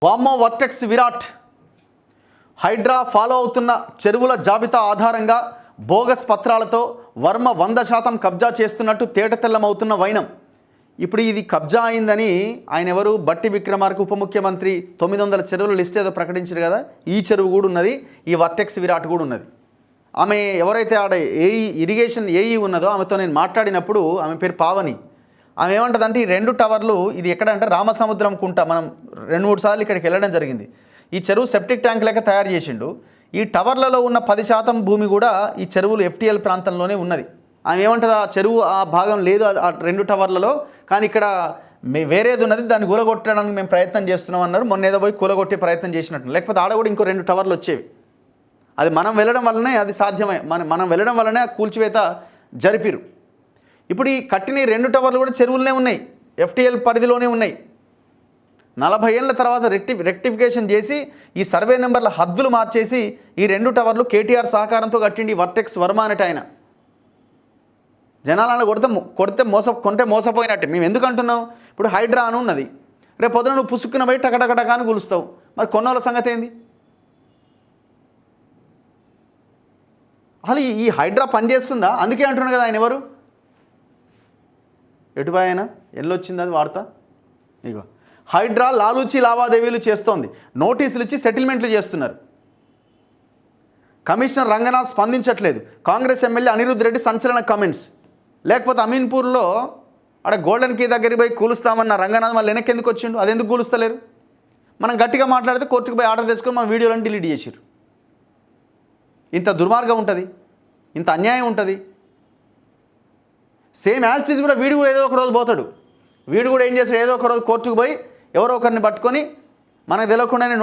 వామ్మో vertex Virat. Hydraa follow అవుతున్న చెరువుల జాబితా ఆధారంగా బోగస్ పత్రాలతో వర్మ 100% కబ్జా చేస్తున్నట్టు తేటతెల్లమవుతున్న వైనం. ఇప్పుడు ఇది కబ్జా అయిందని ఆయన ఎవరు బట్టి విక్రమార్క ఉప ముఖ్యమంత్రి 900 చెరువుల లిస్ట్ ఏదో ప్రకటించారు కదా, ఈ చెరువు కూడా ఉన్నది, ఈ వర్టెక్స్ విరాట్ కూడా ఉన్నది. ఆమె ఎవరైతే ఆడ ఇరిగేషన్ ఏఈ ఉన్నదో ఆమెతో నేను మాట్లాడినప్పుడు, ఆమె పేరు పావని, ఆమె ఏమంటుందంటే ఈ 2 టవర్లు ఇది ఎక్కడంటే రామసముద్రం కుంట, మనం 2-3 సార్లు ఇక్కడికి వెళ్ళడం జరిగింది. ఈ చెరువు సెప్టిక్ ట్యాంక్ లెక్క తయారు చేసిండు. ఈ టవర్లలో ఉన్న 10% భూమి కూడా ఈ చెరువులు FTL ప్రాంతంలోనే ఉన్నది. ఆమె ఏమంటుంది, ఆ చెరువు ఆ భాగం లేదు ఆ 2 టవర్లలో, కానీ ఇక్కడ వేరేది ఉన్నది, దాన్ని కూలగొట్టడానికి మేము ప్రయత్నం చేస్తున్నాం అన్నారు. మొన్న ఏదో పోయి కూలగొట్టే ప్రయత్నం చేసినట్టు, లేకపోతే ఆడ కూడా ఇంకో 2 టవర్లు వచ్చేవి. అది మనం వెళ్ళడం వల్లనే అది సాధ్యమే, మనం వెళ్ళడం వల్లనే ఆ కూల్చివేత జరిపిరు. ఇప్పుడు ఈ కట్టిన 2 టవర్లు కూడా చెరువులనే ఉన్నాయి, FTL పరిధిలోనే ఉన్నాయి. 40 ఏళ్ళ తర్వాత రెక్టిఫికేషన్ చేసి ఈ సర్వే నెంబర్ల హద్దులు మార్చేసి ఈ 2 టవర్లు కేటీఆర్ సహకారంతో కట్టిండి వర్టెక్స్ వర్మ అనేట ఆయన. జనాలను కొంటే మోసపోయినట్టే. మేము ఎందుకు అంటున్నాం, ఇప్పుడు హైడ్రా అని ఉన్నది, రేపు పొద్దున నువ్వు పుసుక్కున పోయి టకటకటకా అని కూలుస్తావు, మరి కొన్నోళ్ళ సంగతి ఏంది? అసలు ఈ హైడ్రా పనిచేస్తుందా? అందుకే అంటున్నాను కదా, ఆయన ఎవరు, ఎటుబాయ్ ఆయన, ఎల్లొచ్చింది అది వార్త. ఇగో హైడ్రా లాలూచి లావాదేవీలు చేస్తోంది, నోటీసులు ఇచ్చి సెటిల్మెంట్లు చేస్తున్నారు. కమిషనర్ రంగనాథ్ స్పందించట్లేదు. కాంగ్రెస్ ఎమ్మెల్యే అనిరుద్ రెడ్డి సంచలన కమెంట్స్. లేకపోతే అమీన్పూర్లో అక్కడ గోల్డెన్ కీ దగ్గరికి పోయి కూలుస్తామన్న రంగనాథ్ మళ్ళీ వెనక్కి ఎందుకు వచ్చిండు? అది ఎందుకు కూలుస్తలేరు? మనం గట్టిగా మాట్లాడితే కోర్టుకు పోయి ఆర్డర్ తెచ్చుకొని మన వీడియోలను డిలీట్ చేసారు. ఇంత దుర్మార్గం ఉంటుంది, ఇంత అన్యాయం ఉంటుంది. సేమ్ యాజిటీస్ కూడా వీడు కూడా ఏదో ఒక రోజు పోతాడు. వీడు కూడా ఏం చేస్తాడు, ఏదో ఒక రోజు కోర్టుకు పోయి ఎవరో ఒకరిని పట్టుకొని మనకు తెలియకుండానే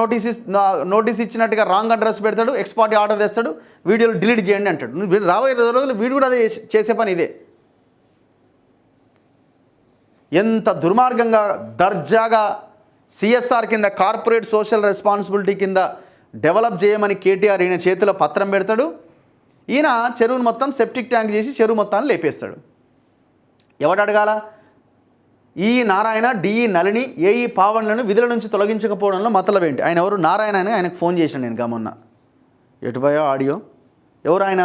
నోటీస్ ఇచ్చినట్టుగా రాంగ్ అడ్రస్ పెడతాడు, ఎక్స్పార్టీ ఆర్డర్ తెస్తాడు, వీడియోలు డిలీట్ చేయండి అంటాడు. రాబోయే రోజులు వీడు కూడా అదే చేసే పని ఇదే. ఎంత దుర్మార్గంగా దర్జాగా CSR కింద కార్పొరేట్ సోషల్ రెస్పాన్సిబిలిటీ కింద డెవలప్ చేయమని కేటీఆర్ ఈయన చేతిలో పత్రం పెడతాడు. ఈయన చెరువును మొత్తం సెప్టిక్ ట్యాంక్ చేసి చెరువు మొత్తాన్ని లేపేస్తాడు. ఎవడు అడగాల? ఈ నారాయణ, DE నళిని, AE పావన్లను విధుల నుంచి తొలగించకపోవడంలో మతలబ్ ఏంటి? ఆయన ఎవరు? నారాయణ అని ఆయనకు ఫోన్ చేశాను నేను గమొన్న. ఎటుపోయో ఆడియో, ఎవరు ఆయన?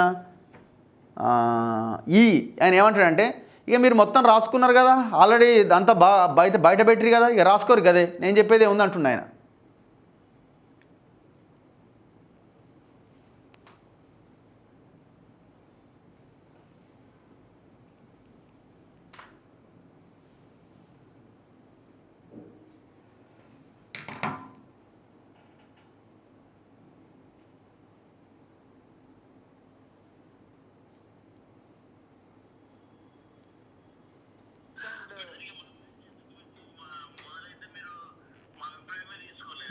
ఆయన ఏమంటాడంటే, ఇక మీరు మొత్తం రాసుకున్నారు కదా, ఆల్రెడీ అంతా బయట పెట్టిరు కదా, ఇక రాసుకోరు కదే, నేను చెప్పేది ఏముంది అంటున్నా ఆయన.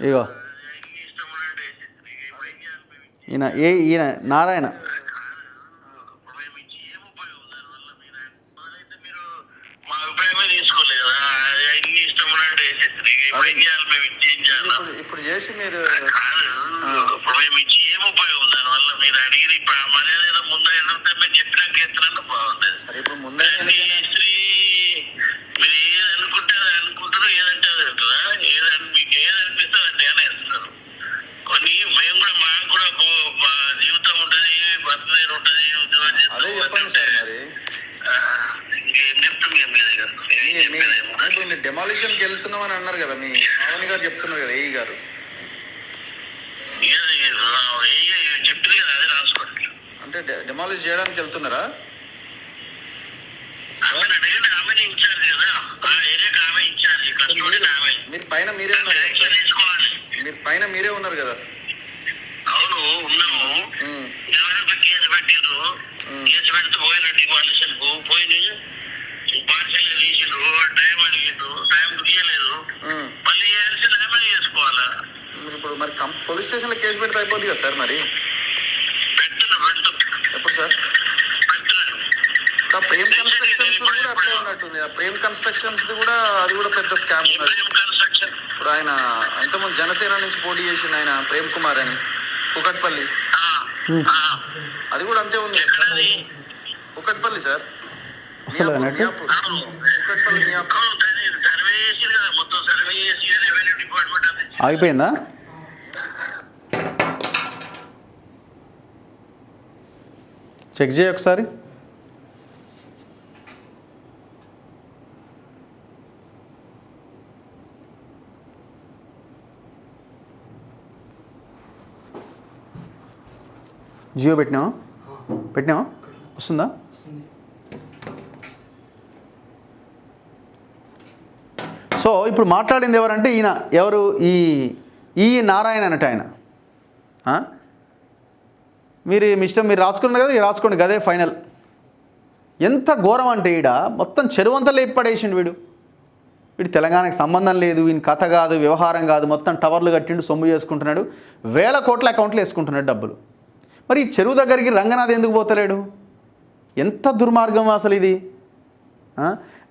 ఇగో ఈయన నారాయణ. ఇప్పుడు చేసి మీరు సరే, ఇప్పుడు ముందే అదే చెప్పండి సార్. మరి మీరు డెమాలిషన్కి వెళ్తున్నామని అన్నారు కదా, మీ పావని గారు చెప్తున్నారు కదా, AE గారు. అంటే డెమాలిష్ చేయడానికి వెళ్తున్నారా? మీరు పైన మీరే ఉన్నారు కదా, మీరు పైన మీరే ఉన్నారు కదా. అవును, ఉన్నాము. కేసు పెట్టిండ్రు, కేసు పెడితే పోయిన డిమాలిషన్ కు పోయి పార్సల్ తీసిండ్రు, టైం అడిగిండ్రు, టైం తీయలేదు, మళ్ళీ చేసి డ్యామేజ్ చేసుకోవాలా? ఇప్పుడు మరి పోలీస్ స్టేషన్ లో కేసు పెడితే అయిపోద్ది కదా సార్. మరి ఎప్పుడు సార్? ప్రేమ్ కన్స్ట్రక్షన్స్ కూడా అట్లే ఉన్నట్టుంది. ప్రేమ్ కన్స్ట్రక్షన్స్ కూడా అది కూడా పెద్ద స్కామ్. ఇప్పుడు ఆయన ఇంతకుముందు జనసేన నుంచి పోటీ చేసిండు ఆయన, ప్రేమ్ కుమార్ అని, కుకట్పల్లి. అది కూడా అంతే ఉంది. కుకట్పల్లి సార్, కుకట్పల్లి. సర్వే చేసి కదా, మొత్తం సర్వే చేసి రెవెన్యూ డిపార్ట్మెంట్ ఆగిపోయిందా? చెక్ చేయి ఒకసారి. జియో పెట్టినావా? వస్తుందా? సో ఇప్పుడు మాట్లాడింది ఎవరంటే ఎవరు ఈ నారాయణ అన్నట్టు ఆయన. మీరు మీ ఇష్టం, మీరు రాసుకున్నారు కదా, రాసుకోండి, గదే ఫైనల్. ఎంత ఘోరం అంటే మొత్తం చెరువంతా లేపడేసిండు వీడు తెలంగాణకి సంబంధం లేదు, ఈయన కథ కాదు, వ్యవహారం కాదు, మొత్తం టవర్లు కట్టిండు, సొమ్ము చేసుకుంటున్నాడు, వేల కోట్ల అకౌంట్లు వేసుకుంటున్నాడు డబ్బులు. మరి ఈ చెరువు దగ్గరికి రంగనాథ్ ఎందుకు పోతలేడు? ఎంత దుర్మార్గం అసలు ఇది.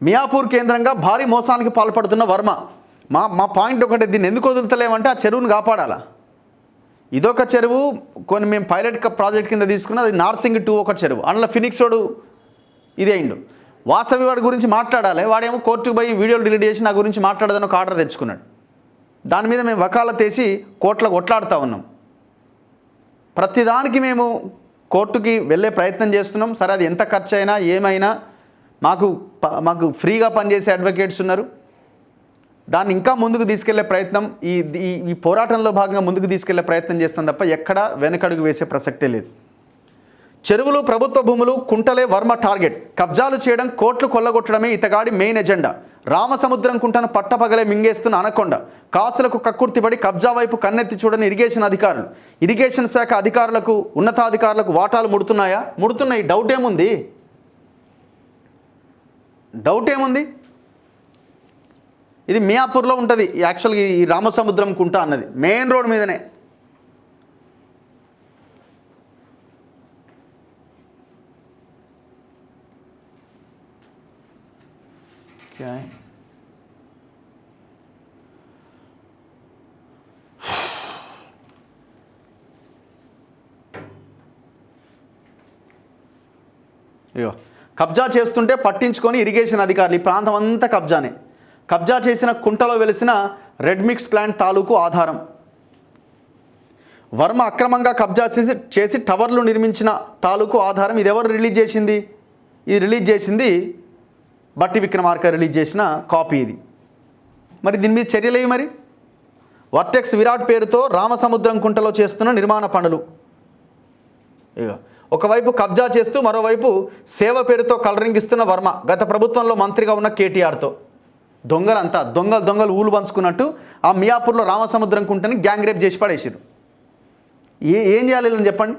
మియాపూర్ కేంద్రంగా భారీ మోసానికి పాల్పడుతున్న వర్మ. మా పాయింట్ ఒకటి, దీన్ని ఎందుకు వదులుతలేమంటే ఆ చెరువును కాపాడాలా. ఇదొక చెరువు, కొన్ని మేము పైలట్ ప్రాజెక్ట్ కింద తీసుకున్న అది నార్సింగ్ 2 ఒక చెరువు, అందులో ఫినిక్స్ వాడు ఇదే అయిండు. వాసవి వాడి గురించి మాట్లాడాలి, వాడేమో కోర్టుకు పోయి వీడియోలు డిలీట్ చేసి నా గురించి మాట్లాడదని ఒక ఆర్డర్ తెచ్చుకున్నాడు. దాని మీద మేము వకాలత్ వేసి కోర్టులో కొట్లాడుతూ ఉన్నాం. ప్రతిదానికి మేము కోర్టుకి వెళ్ళే ప్రయత్నం చేస్తున్నాం. సరే, అది ఎంత ఖర్చు అయినా ఏమైనా మాకు ఫ్రీగా పనిచేసే అడ్వకేట్స్ ఉన్నారు. దాన్ని ఇంకా ముందుకు తీసుకెళ్లే ప్రయత్నం, ఈ పోరాటంలో భాగంగా ముందుకు తీసుకెళ్లే ప్రయత్నం చేస్తాం తప్ప ఎక్కడా వెనకడుగు వేసే ప్రసక్తే లేదు. చెరువులు, ప్రభుత్వ భూములు, కుంటలే వర్మ టార్గెట్. కబ్జాలు చేయడం, కోట్లు కొల్లగొట్టడమే ఇతగాడి మెయిన్ ఎజెండా. రామసముద్రం కుంటను పట్టపగలే మింగేస్తున్న అనకొండ. కాసులకు కక్కుర్తిపడి కబ్జా వైపు కన్నెత్తి చూడని ఇరిగేషన్ అధికారులు. ఇరిగేషన్ శాఖ అధికారులకు, ఉన్నతాధికారులకు వాటాలు ముడుతున్నాయా? ముడుతున్నాయి. డౌట్ ఏముంది? ఇది మియాపూర్లో ఉంటుంది యాక్చువల్గా, ఈ రామసముద్రం కుంట అన్నది మెయిన్ రోడ్ మీదనే. అయ్యో, కబ్జా చేస్తుంటే పట్టించుకొని ఇరిగేషన్ అధికారులు. ఈ ప్రాంతం అంతా కబ్జానే. కబ్జా చేసిన కుంటలో వెలిసిన రెడ్ మిక్స్ ప్లాంట్ తాలూకు ఆధారం. వర్మ అక్రమంగా కబ్జా చేసి టవర్లు నిర్మించిన తాలూకు ఆధారం. ఇది ఎవరు రిలీజ్ చేసింది? ఇది రిలీజ్ చేసింది బట్టి విక్రమార్క రిలీజ్ చేసిన కాపీ ఇది. మరి దీని మీద చర్యలేవి. మరి వర్టెక్స్ విరాట్ పేరుతో రామసముద్రం కుంటలో చేస్తున్న నిర్మాణ పనులు. ఒకవైపు కబ్జా చేస్తూ మరోవైపు సేవ పేరుతో కలరింగ్ ఇస్తున్న వర్మ. గత ప్రభుత్వంలో మంత్రిగా ఉన్న కేటీఆర్తో దొంగలంతా దొంగలు ఊలు పంచుకున్నట్టు ఆ మియాపూర్లో రామసముద్రం కుంటని గ్యాంగ్ రేప్ చేసి పడేసారు. ఏం చేయాలి అని చెప్పండి.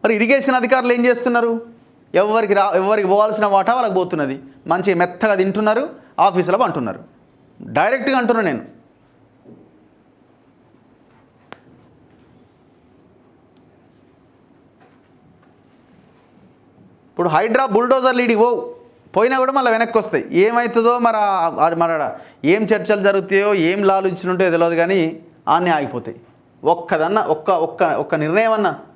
మరి ఇరిగేషన్ అధికారులు ఏం చేస్తున్నారు? ఎవరికి పోవాల్సిన వాటా వాళ్ళకి పోతున్నది. మంచి మెత్తగా తింటున్నారు, ఆఫీసులో అంటున్నారు. డైరెక్ట్గా అంటున్నాను నేను. ఇప్పుడు హైడ్రా బుల్డోజర్ లీడి పోయినా కూడా మళ్ళీ వెనక్కి వస్తాయి. ఏమవుతుందో మరి ఏం చర్చలు జరుగుతాయో, ఏం లాలు ఇచ్చినట్టో తెలియదు, కానీ ఆనే ఆగిపోతాయి. ఒక్క నిర్ణయం అన్నా